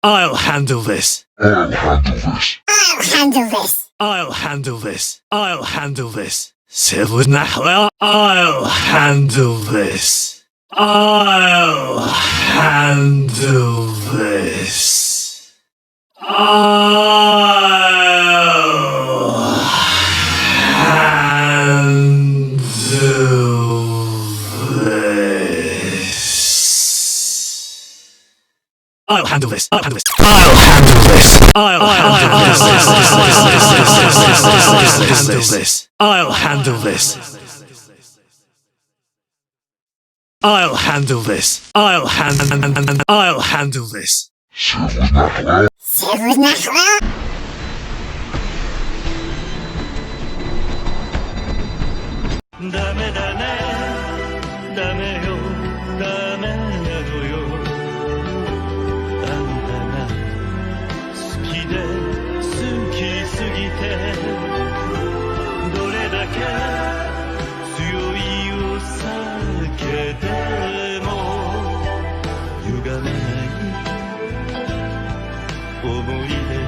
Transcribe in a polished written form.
I'll handle this. I'll handle this. I'll handle this. I'll handle this. I'll handle this. I'll handle this. I'll handle this. I'll handle this. I'll handle this. I'll handle this. I'll handle this. I'll handle this. I'll handle this. I'll handle this. Сегодня хвала.ダメだねダメよダメなのよあんたが好きで好きすぎてどれだけ強いお酒でも歪めない思い出